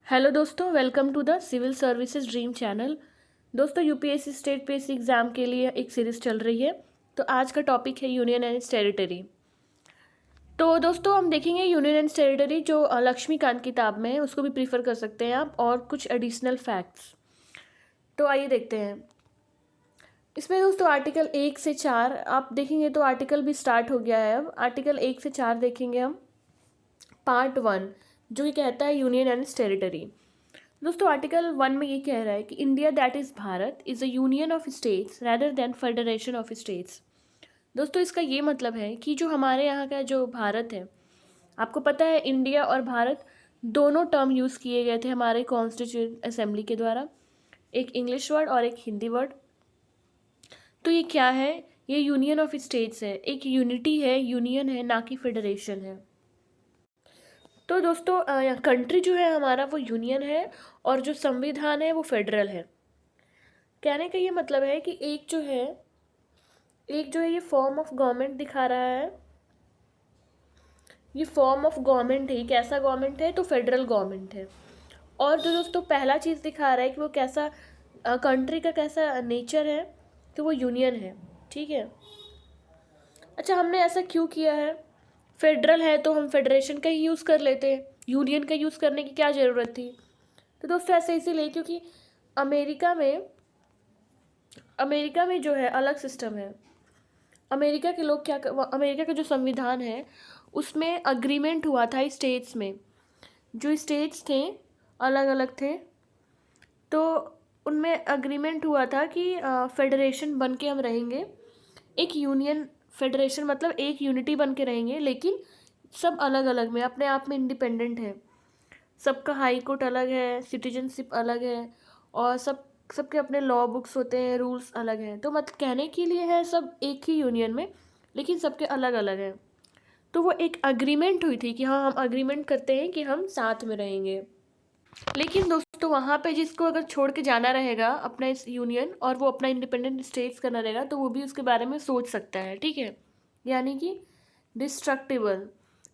Hello दोस्तों, welcome to the civil services dream channel. दोस्तों, UPSC state PSC exam के लिए एक सीरीज़ चल रही है। तो आज का टॉपिक है यूनियन एंड टेरिटरी। तो दोस्तों, हम देखेंगे यूनियन एंड टेरिटरी जो लक्ष्मीकांत किताब में है, उसको भी प्रीफर कर सकते हैं आप, और कुछ एडिशनल फैक्ट्स। तो आइए देखते हैं। इसमें दोस्तों आर्टिकल 1 से 4 आप देखेंगे तो आर्टिकल भी स्टार्ट हो गया है। अब आर्टिकल 1 से 4 देखेंगे हम। पार्ट 1 जो ये कहता है यूनियन एंड टेरिटरी। दोस्तों आर्टिकल 1 में ये कह रहा है कि India that is Bharat is a union of states rather than federation of states. दोस्तों इसका ये मतलब है कि जो हमारे यहाँ का जो भारत है, आपको पता है इंडिया और भारत दोनों टर्म यूज़ किए गए थे हमारे कॉन्स्टिट्यूंट असेंबली के द्वारा, एक इंग्लिश वर्ड और एक हिंदी वर्ड। तो ये क्या है? ये यूनियन ऑफ स्टेट्स है, एक यूनिटी है, यूनियन है, ना कि फेडरेशन है। तो दोस्तों कंट्री जो है हमारा वो यूनियन है, और जो संविधान है वो फेडरल है। कहने का ये मतलब है कि एक जो है ये फॉर्म ऑफ गवर्नमेंट दिखा रहा है। ये फॉर्म ऑफ गवर्नमेंट है, कैसा गवर्नमेंट है? तो फेडरल गवर्नमेंट है। और जो दोस्तों पहला चीज़ दिखा रहा है कि वो कैसा कंट्री का कैसा नेचर है, तो वो यूनियन है। ठीक है। अच्छा, हमने ऐसा क्यों किया है? फेडरल है तो हम फेडरेशन का ही यूज़ कर लेते, यूनियन का यूज़ करने की क्या ज़रूरत थी? तो दोस्तों ऐसे इसीलिए क्योंकि अमेरिका में अमेरिका में जो है अलग सिस्टम है। अमेरिका के लोग अमेरिका का जो संविधान है उसमें अग्रीमेंट हुआ था स्टेट्स में। जो स्टेट्स थे अलग अलग थे, तो उनमें अग्रीमेंट हुआ था कि फेडरेशन बन के हम रहेंगे, एक यूनियन। फेडरेशन मतलब एक यूनिटी बन के रहेंगे, लेकिन सब अलग अलग में, अपने आप में इंडिपेंडेंट है। सबका हाई कोर्ट अलग है, सिटीजनशिप अलग है, और सबके अपने लॉ बुक्स होते हैं, रूल्स अलग हैं। तो मत कहने के लिए है सब एक ही यूनियन में, लेकिन सबके अलग अलग हैं। तो वो एक अग्रीमेंट हुई थी कि हाँ, हम अग्रीमेंट करते हैं कि हम साथ में रहेंगे। लेकिन दोस्तों वहाँ पे जिसको अगर छोड़ के जाना रहेगा अपना इस यूनियन, और वो अपना इंडिपेंडेंट स्टेट्स करना रहेगा, तो वो भी उसके बारे में सोच सकता है। ठीक है। यानी कि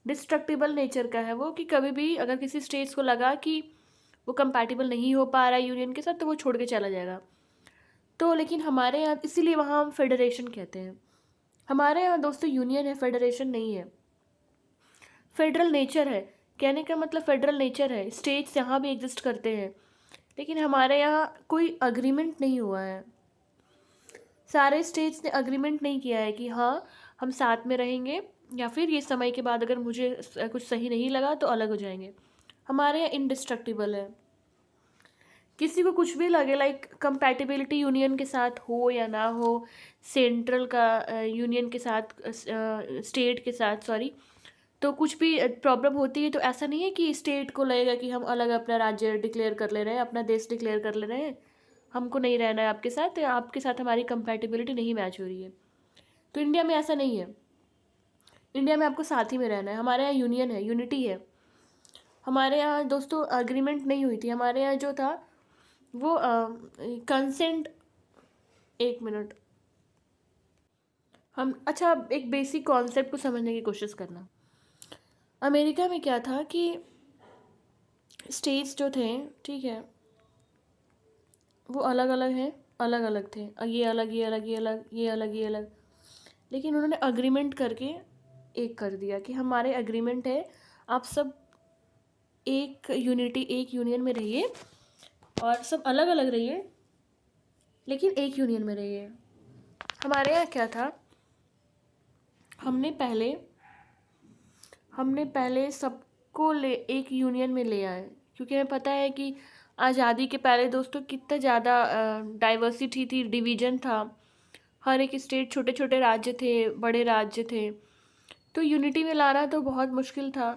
डिस्ट्रक्टिबल नेचर का है वो, कि कभी भी अगर किसी स्टेट्स को लगा कि वो कंपैटिबल नहीं हो पा रहा है यूनियन के साथ, तो वो छोड़ के चला जाएगा। तो लेकिन हमारे यहाँ इसीलिए वहाँ हम फेडरेशन कहते हैं। हमारे यहाँ दोस्तों यूनियन है, फेडरेशन नहीं है। फेडरल नेचर है, कहने का मतलब फेडरल नेचर है, स्टेट्स यहाँ भी एग्जिस्ट करते हैं, लेकिन हमारे यहाँ कोई अग्रीमेंट नहीं हुआ है। सारे स्टेट्स ने अग्रीमेंट नहीं किया है कि हाँ हम साथ में रहेंगे, या फिर ये समय के बाद अगर मुझे कुछ सही नहीं लगा तो अलग हो जाएंगे। हमारे यहाँ इंडिस्ट्रक्टिबल है। किसी को कुछ भी लगे, लाइक कंपैटिबिलिटी यूनियन के साथ हो या ना हो, सेंट्रल का यूनियन के साथ, स्टेट के साथ, सॉरी, तो कुछ भी प्रॉब्लम होती है, तो ऐसा नहीं है कि स्टेट को लगेगा कि हम अलग अपना राज्य डिक्लेयर कर ले रहे हैं, अपना देश डिक्लेयर कर ले रहे हैं, हमको नहीं रहना है आपके साथ, या आपके साथ हमारी कंपैटिबिलिटी नहीं मैच हो रही है। तो इंडिया में ऐसा नहीं है। इंडिया में आपको साथ ही में रहना है। हमारे यहाँ यूनियन है, यूनिटी है। हमारे यहाँ दोस्तों अग्रीमेंट नहीं हुई थी। हमारे यहाँ जो था वो कंसेंट, एक मिनट, हम अच्छा एक बेसिक कॉन्सेप्ट को समझने की कोशिश करना। अमेरिका में क्या था कि स्टेट्स जो थे, ठीक है, वो अलग अलग हैं, अलग अलग थे, ये अलग, ये अलग, ये अलग, ये अलग, ये अलग, लेकिन उन्होंने अग्रीमेंट करके एक कर दिया कि हमारे अग्रीमेंट है, आप सब एक यूनिटी, एक यूनियन में रहिए, और सब अलग अलग रहिए, लेकिन एक यूनियन में रहिए। हमारे यहाँ क्या था, हमने पहले सबको ले एक यूनियन में ले आए, क्योंकि हमें पता है कि आज़ादी के पहले दोस्तों कितना ज़्यादा डाइवर्सिटी थी, डिवीज़न था। हर एक स्टेट, छोटे छोटे राज्य थे, बड़े राज्य थे, तो यूनिटी में लाना तो बहुत मुश्किल था।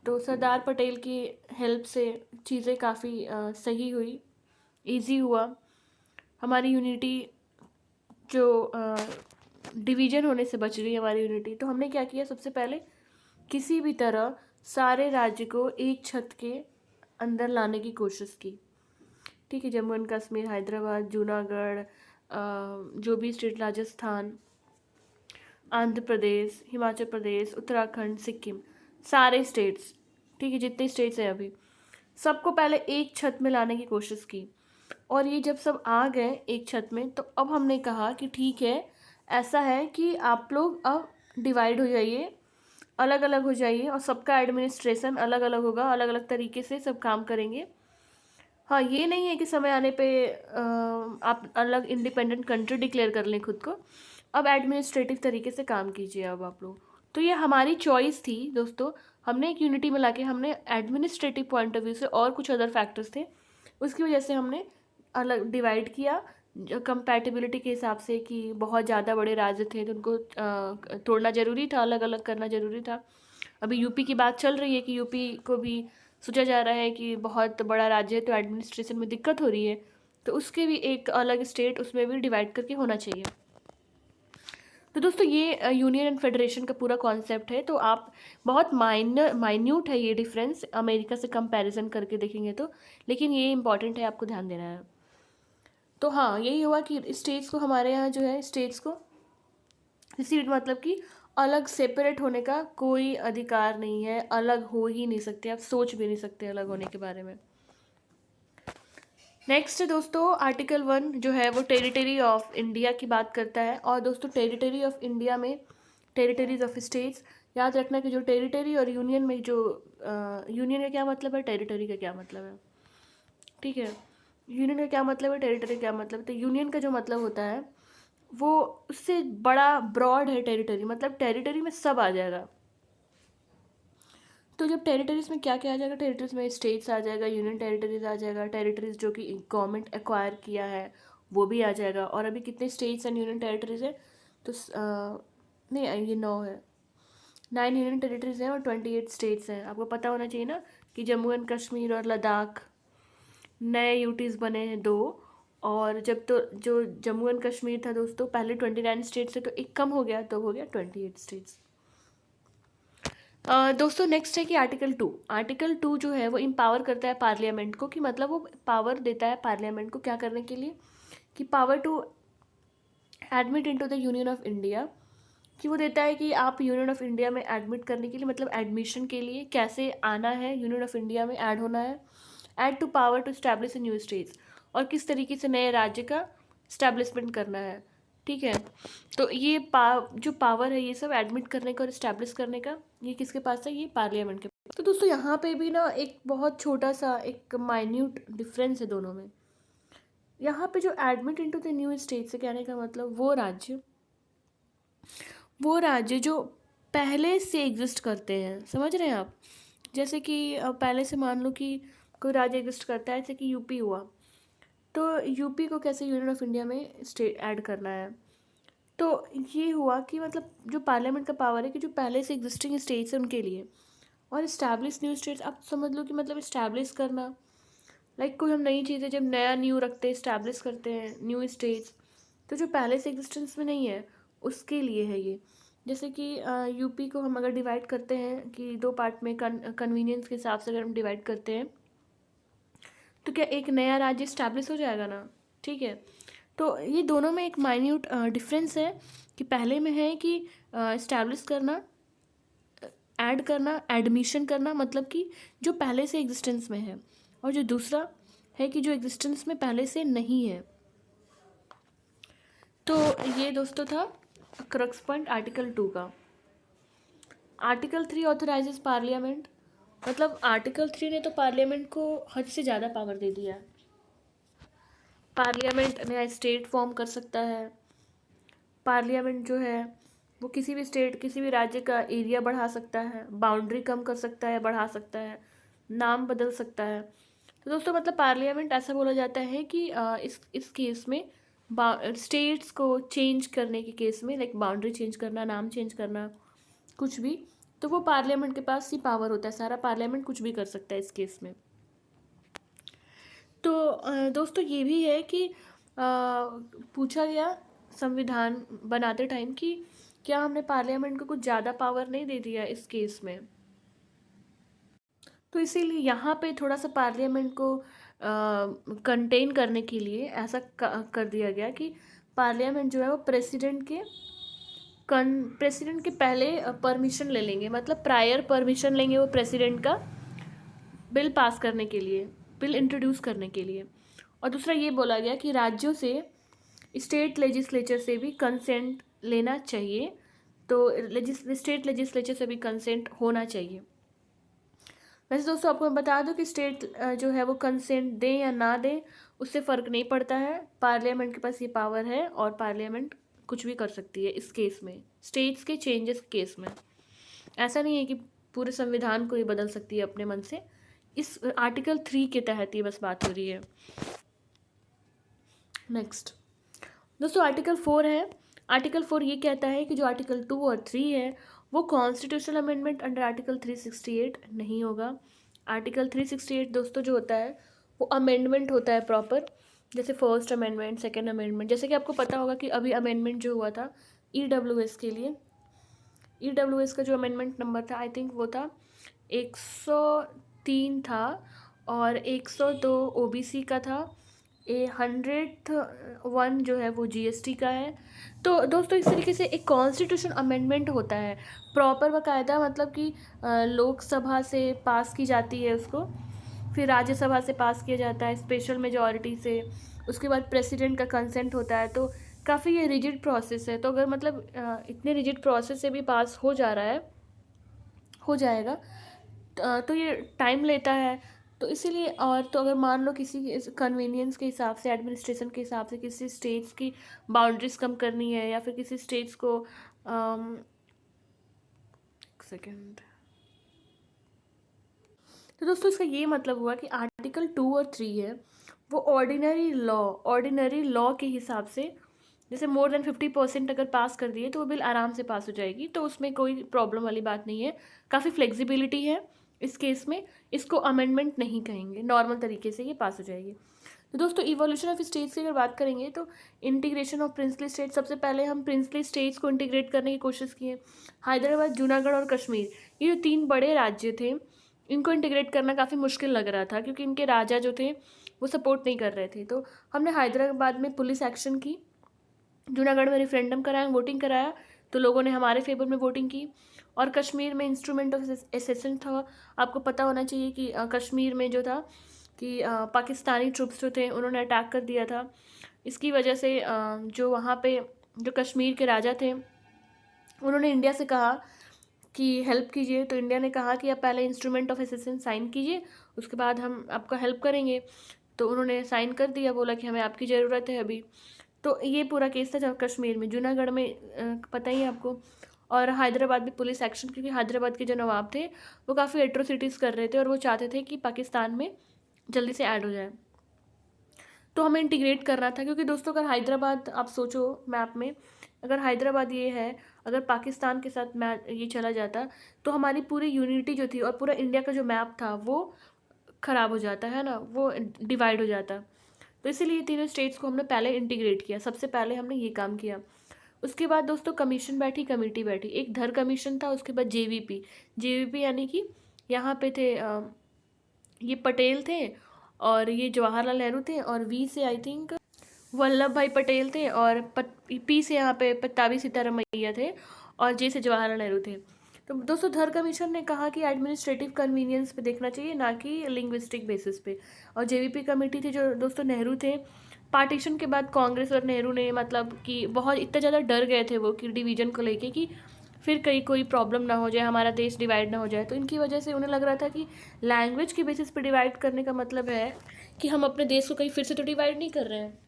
तो सरदार पटेल की हेल्प से चीज़ें काफ़ी सही हुई, इजी हुआ। हमारी यूनिटी जो डिवीज़न होने से बच रही है हमारी यूनिटी। तो हमने क्या किया, सबसे पहले किसी भी तरह सारे राज्य को एक छत के अंदर लाने की कोशिश की। ठीक है। जम्मू एंड कश्मीर, हैदराबाद, जूनागढ़, जो भी स्टेट, राजस्थान, आंध्र प्रदेश, हिमाचल प्रदेश, उत्तराखंड, सिक्किम, सारे स्टेट्स, ठीक है, जितने स्टेट्स हैं अभी, सबको पहले एक छत में लाने की कोशिश की, और ये जब सब आ गए एक छत में, तो अब हमने कहा कि ठीक है, ऐसा है कि आप लोग अब डिवाइड हो जाइए, अलग अलग हो जाइए, और सबका एडमिनिस्ट्रेशन अलग अलग होगा, अलग अलग तरीके से सब काम करेंगे। हाँ, ये नहीं है कि समय आने पे आप अलग इंडिपेंडेंट कंट्री डिक्लेयर कर लें खुद को। अब एडमिनिस्ट्रेटिव तरीके से काम कीजिए अब आप लोग। तो ये हमारी चॉइस थी दोस्तों, हमने एक यूनिटी में लाके हमने एडमिनिस्ट्रेटिव पॉइंट ऑफ व्यू से और कुछ अदर फैक्टर्स थे, उसकी वजह से हमने अलग डिवाइड किया कंपैटिबिलिटी के हिसाब से, कि बहुत ज़्यादा बड़े राज्य थे तो उनको तोड़ना ज़रूरी था, अलग अलग करना ज़रूरी था। अभी यूपी की बात चल रही है कि यूपी को भी सोचा जा रहा है कि बहुत बड़ा राज्य है तो एडमिनिस्ट्रेशन में दिक्कत हो रही है, तो उसके भी एक अलग स्टेट उसमें भी डिवाइड करके होना चाहिए। तो दोस्तों ये यूनियन एंड फेडरेशन का पूरा कॉन्सेप्ट है। तो आप बहुत माइन्यूट है ये डिफरेंस, अमेरिका से कंपैरिजन करके देखेंगे तो, लेकिन ये इंपॉर्टेंट है, आपको ध्यान देना है। तो हाँ, यही हुआ कि स्टेट्स को, हमारे यहाँ जो है स्टेट्स को इसी मतलब कि अलग सेपरेट होने का कोई अधिकार नहीं है, अलग हो ही नहीं सकते, आप सोच भी नहीं सकते अलग होने के बारे में। नेक्स्ट दोस्तों, आर्टिकल 1 जो है वो टेरिटरी ऑफ इंडिया की बात करता है। और दोस्तों टेरिटरी ऑफ इंडिया में टेरिटरीज ऑफ स्टेट्स, याद रखना कि जो टेरिटरी और यूनियन में जो यूनियन का क्या मतलब है, टेरिटरी का क्या मतलब है, ठीक है। यूनियन का क्या मतलब है, टेरिटरी का क्या मतलब है। तो यूनियन का जो मतलब होता है वो उससे बड़ा ब्रॉड है टेरिटरी, मतलब टेरिटरी में सब आ जाएगा। तो जब टेरिटरीज में क्या क्या आ जाएगा, टेरिटरीज में स्टेट्स आ जाएगा, यूनियन टेरिटरीज आ जाएगा, टेरिटरीज जो कि गवर्नमेंट एक्वायर किया है वो भी आ जाएगा। और अभी कितने स्टेट्स एंड यूनियन टेरिटरीज है, तो नहीं, ये 9 है, 9 यूनियन टेरिटरीज हैं और 28 स्टेट्स हैं। आपको पता होना चाहिए ना कि जम्मू एंड कश्मीर और लद्दाख नए यूटीज़ बने हैं 2, और जब तो जो जम्मू एंड कश्मीर था दोस्तों पहले 29 स्टेट्स से, तो एक कम हो गया तो हो गया 28 स्टेट्स। दोस्तों नेक्स्ट है कि आर्टिकल 2 जो है वो इम्पावर करता है पार्लियामेंट को, कि मतलब वो पावर देता है पार्लियामेंट को क्या करने के लिए, कि power to admit into the union of India, कि वो देता है कि आप यूनियन ऑफ इंडिया में एडमिट करने के लिए, मतलब एडमिशन के लिए कैसे आना है, यूनियन ऑफ इंडिया में ऐड होना है। Add to power to establish new states, और किस तरीके से नए राज्य का स्टैब्लिशमेंट करना है, ठीक है। तो ये जो पावर है ये सब एडमिट करने का और इस्टेब्लिश करने का, ये किसके पास है, ये पार्लियामेंट के पास। तो दोस्तों यहाँ पे भी ना एक बहुत छोटा सा एक माइन्यूट डिफरेंस है दोनों में। यहाँ पे जो admit into the new state से कहने का मतलब वो राज्य जो पहले से एग्जिस्ट करते हैं, समझ रहे हैं आप। जैसे कि पहले से मान लो कि कोई राज्य एग्जिस्ट करता है, जैसे कि यूपी हुआ, तो यूपी को कैसे यूनियन ऑफ इंडिया में स्टेट ऐड करना है। तो ये हुआ कि मतलब जो पार्लियामेंट का पावर है कि जो पहले से एग्जिस्टिंग स्टेट्स हैं उनके लिए, और इस्टेब्लिश न्यू स्टेट्स, आप समझ लो कि मतलब इस्टेब्लिश करना, लाइक कोई हम नई चीज़ें जब नया न्यू रखते हैं, इस्टेब्लिश करते हैं न्यू स्टेट्स, तो जो पहले से एग्जिस्टेंस में नहीं है उसके लिए है ये। जैसे कि यूपी को हम अगर डिवाइड करते हैं कि 2 पार्ट में, कन्वीनियंस के हिसाब से अगर हम डिवाइड करते हैं, तो क्या एक नया राज्य इस्टेब्लिश हो जाएगा ना, ठीक है। तो ये दोनों में एक माइन्यूट डिफरेंस है, कि पहले में है कि इस्टेब्लिश करना, ऐड करना, एडमिशन करना, मतलब कि जो पहले से एग्जिस्टेंस में है, और जो दूसरा है कि जो एग्जिस्टेंस में पहले से नहीं है। तो ये दोस्तों था क्रक्स पॉइंट आर्टिकल 2 का। आर्टिकल 3 ऑथराइजेस पार्लियामेंट, मतलब आर्टिकल 3 ने तो पार्लियामेंट को हद से ज़्यादा पावर दे दिया है। पार्लियामेंट नया स्टेट फॉर्म कर सकता है, पार्लियामेंट जो है वो किसी भी स्टेट, किसी भी राज्य का एरिया बढ़ा सकता है, बाउंड्री कम कर सकता है, बढ़ा सकता है, नाम बदल सकता है। तो दोस्तों मतलब पार्लियामेंट ऐसा बोला जाता है कि इस केस में स्टेट्स को चेंज करने के केस में, लाइक बाउंड्री चेंज करना, नाम चेंज करना, कुछ भी, तो वो पार्लियामेंट के पास ही पावर होता है, सारा पार्लियामेंट कुछ भी कर सकता है इस केस में। तो दोस्तों ये भी है कि पूछा गया संविधान बनाते टाइम कि क्या हमने पार्लियामेंट को कुछ ज़्यादा पावर नहीं दे दिया इस केस में। तो इसीलिए यहाँ पे थोड़ा सा पार्लियामेंट को कंटेन करने के लिए ऐसा कर दिया गया कि पार्लियामेंट जो है वो प्रेसिडेंट के पहले परमिशन ले लेंगे, मतलब प्रायर परमिशन लेंगे वो प्रेसिडेंट का, बिल पास करने के लिए, बिल इंट्रोड्यूस करने के लिए। और दूसरा ये बोला गया कि राज्यों से, स्टेट लेजिस्लेचर से भी कंसेंट लेना चाहिए, तो स्टेट लेजिस्लेचर से भी कंसेंट होना चाहिए। वैसे दोस्तों आपको मैं बता दूं कि स्टेट जो है वो कंसेंट दें या ना दें उससे फ़र्क नहीं पड़ता है, पार्लियामेंट के पास ये पावर है और पार्लियामेंट कुछ भी कर सकती है इस केस में, स्टेट्स के चेंजेस केस में। ऐसा नहीं है कि पूरे संविधान को ही बदल सकती है अपने मन से, इस आर्टिकल 3 के तहत ये बस बात हो रही है। नेक्स्ट दोस्तों आर्टिकल 4 है। आर्टिकल 4 ये कहता है कि जो आर्टिकल 2 और 3 है वो कॉन्स्टिट्यूशनल अमेंडमेंट अंडर आर्टिकल 368 नहीं होगा। आर्टिकल 368 दोस्तों जो होता है वो अमेंडमेंट होता है प्रॉपर, जैसे फर्स्ट अमेंडमेंट, सेकेंड अमेंडमेंट। जैसे कि आपको पता होगा कि अभी अमेंडमेंट जो हुआ था EWS के लिए, EWS का जो अमेंडमेंट नंबर था आई थिंक वो था 103 था, और 102 OBC का था, 101 जो है वो GST का है। तो दोस्तों इस तरीके से एक कॉन्स्टिट्यूशन अमेंडमेंट होता है प्रॉपर बाकायदा, मतलब कि लोकसभा से पास की जाती है उसको, फिर राज्यसभा से पास किया जाता है स्पेशल मेजॉरिटी से, उसके बाद प्रेसिडेंट का कंसेंट होता है। तो काफ़ी ये रिजिड प्रोसेस है। तो अगर मतलब इतने रिजिड प्रोसेस से भी पास हो जा रहा है, हो जाएगा, तो ये टाइम लेता है। तो इसीलिए, और तो अगर मान लो किसी कन्वीनियंस के हिसाब से, एडमिनिस्ट्रेशन के हिसाब से किसी स्टेट्स की बाउंड्रीज कम करनी है, या फिर किसी स्टेट्स को सेकेंड, तो दोस्तों इसका ये मतलब हुआ कि आर्टिकल 2 और 3 है वो ऑर्डिनरी लॉ के हिसाब से, जैसे मोर देन 50% अगर पास कर दिए तो वो बिल आराम से पास हो जाएगी, तो उसमें कोई प्रॉब्लम वाली बात नहीं है, काफ़ी फ्लेक्सिबिलिटी है इस केस में। इसको अमेंडमेंट नहीं कहेंगे, नॉर्मल तरीके से ये पास हो जाएगी। तो दोस्तों इवोल्यूशन ऑफ स्टेट्स की अगर बात करेंगे तो इंटीग्रेशन ऑफ प्रिंसली स्टेट, सबसे पहले हम प्रिंसली स्टेट्स को इंटीग्रेट करने की कोशिश किए। हैदराबाद, जूनागढ़ और कश्मीर, ये जो 3 बड़े राज्य थे इनको इंटीग्रेट करना काफ़ी मुश्किल लग रहा था, क्योंकि इनके राजा जो थे वो सपोर्ट नहीं कर रहे थे। तो हमने हैदराबाद में पुलिस एक्शन की, जूनागढ़ में रेफरेंडम कराया, वोटिंग कराया, तो लोगों ने हमारे फेवर में वोटिंग की। और कश्मीर में इंस्ट्रूमेंट ऑफ एसेसन था। आपको पता होना चाहिए कि कश्मीर में जो था कि पाकिस्तानी ट्रुप्स जो थे उन्होंने अटैक कर दिया था। इसकी वजह से जो वहाँ पे जो कश्मीर के राजा थे उन्होंने इंडिया से कहा कि हेल्प कीजिए, तो इंडिया ने कहा कि आप पहले इंस्ट्रूमेंट ऑफ एसेसन साइन कीजिए, उसके बाद हम आपका हेल्प करेंगे। तो उन्होंने साइन कर दिया, बोला कि हमें आपकी ज़रूरत है अभी। तो ये पूरा केस था जब कश्मीर में, जूनागढ़ में पता ही है आपको। और हैदराबाद में पुलिस एक्शन, क्योंकि हैदराबाद के जो नवाब थे वो काफ़ी एट्रोसिटीज़ कर रहे थे और वो चाहते थे कि पाकिस्तान में जल्दी से ऐड हो जाए, तो हमें इंटीग्रेट करना था। क्योंकि दोस्तों अगर हैदराबाद आप सोचो मैप में, अगर हैदराबाद ये है, अगर पाकिस्तान के साथ मैच ये चला जाता तो हमारी पूरी यूनिटी जो थी और पूरा इंडिया का जो मैप था वो ख़राब हो जाता है ना, वो डिवाइड हो जाता। तो इसीलिए तीनों स्टेट्स को हमने पहले इंटीग्रेट किया, सबसे पहले हमने ये काम किया। उसके बाद दोस्तों कमीशन बैठी, कमेटी बैठी। एक धर कमीशन था, उसके बाद जेवीपी यानी कि यहाँ पे थे ये पटेल थे, और ये जवाहरलाल नेहरू थे, और वी से आई थिंक वल्लभ भाई पटेल थे, और पी से यहाँ पे पट्टाभी सीतारामैया थे, और जे से जवाहरलाल नेहरू थे। तो दोस्तों धर कमीशन ने कहा कि एडमिनिस्ट्रेटिव कन्वीनियंस पे देखना चाहिए, ना कि लिंग्विस्टिक बेसिस पे। और जेवीपी कमेटी थी जो दोस्तों नेहरू थे। पार्टीशन के बाद कांग्रेस और नेहरू ने मतलब कि बहुत इतना ज़्यादा डर गए थे वो कि डिवीज़न को लेके, कि फिर कहीं कोई प्रॉब्लम ना हो जाए, हमारा देश डिवाइड ना हो जाए। तो इनकी वजह से उन्हें लग रहा था कि लैंग्वेज के बेसिस पे डिवाइड करने का मतलब है कि हम अपने देश को कहीं फिर से तो डिवाइड नहीं कर रहे हैं।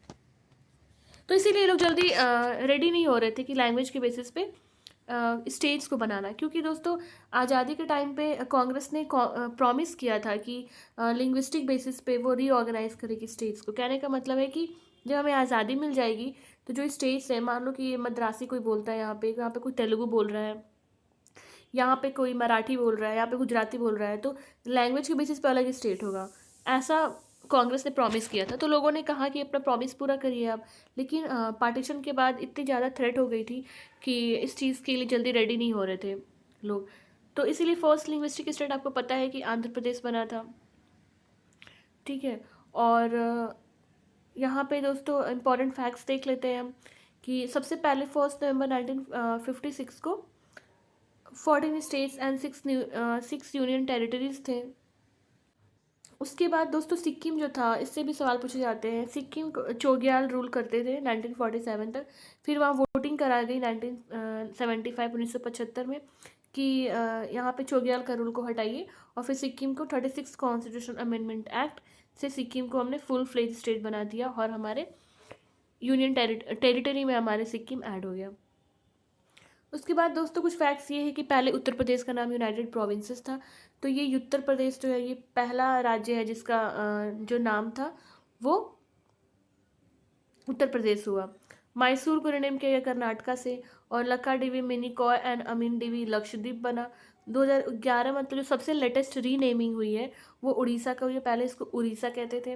तो इसीलिए ये लोग जल्दी रेडी नहीं हो रहे थे कि लैंग्वेज के बेसिस पे स्टेट्स को बनाना। क्योंकि दोस्तों आज़ादी के टाइम पे कांग्रेस ने प्रॉमिस किया था कि लिंग्विस्टिक बेसिस पे वो रीऑर्गेनाइज करेगी स्टेट्स को। कहने का मतलब है कि जब हमें आज़ादी मिल जाएगी तो जो स्टेट्स हैं, मान लो कि ये मद्रासी कोई बोलता है, यहाँ पे कोई तेलुगु बोल रहा है, यहाँ पे कोई मराठी बोल रहा है, यहाँ पे गुजराती बोल रहा है, तो लैंग्वेज के बेसिस पे अलग स्टेट होगा, ऐसा कांग्रेस ने प्रॉमिस किया था। तो लोगों ने कहा कि अपना प्रॉमिस पूरा करिए आप। लेकिन पार्टीशन के बाद इतनी ज़्यादा थ्रेट हो गई थी कि इस चीज़ के लिए जल्दी रेडी नहीं हो रहे थे लोग। तो इसीलिए फर्स्ट लिंग्विस्टिक स्टेट आपको पता है कि आंध्र प्रदेश बना था, ठीक है। और यहाँ पे दोस्तों इम्पॉर्टेंट फैक्ट्स देख लेते हैं हम कि सबसे पहले 1 नवंबर 1956 को 14 स्टेट्स एंड 6 यूनियन टेरिटरीज थे। उसके बाद दोस्तों सिक्किम जो था, इससे भी सवाल पूछे जाते हैं। सिक्किम चोग्याल रूल करते थे 1947 तक। फिर वहाँ वोटिंग करा गई 1975 में कि यहाँ पे चोग्याल का रूल को हटाइए, और फिर सिक्किम को 36 कॉन्स्टिट्यूशन अमेंडमेंट एक्ट से सिक्किम को हमने फुल फ्लेज स्टेट बना दिया, और हमारे यूनियन टेरिटरी में हमारे सिक्किम ऐड हो गया। उसके बाद दोस्तों कुछ फैक्ट्स ये है कि पहले उत्तर प्रदेश का नाम यूनाइटेड प्रोविंसेस था। तो ये उत्तर प्रदेश जो है ये पहला राज्य है जिसका जो नाम था वो उत्तर प्रदेश हुआ। मैसूर को रिनेम किया गया कर्नाटका से, और लक्काडीवी, मिनिकॉय एंड अमीनडीवी लक्षद्वीप बना। 2011 मतलब जो सबसे लेटेस्ट रीनेमिंग हुई है वो उड़ीसा का हुई है। पहले इसको उड़ीसा कहते थे।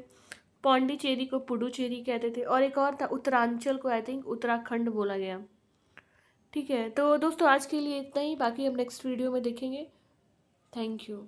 पौंडीचेरी को पुडुचेरी कहते थे, और एक और था उत्तरांचल को आई थिंक उत्तराखंड बोला गया। ठीक है, तो दोस्तों आज के लिए इतना ही, बाकी हम नेक्स्ट वीडियो में देखेंगे। Thank you.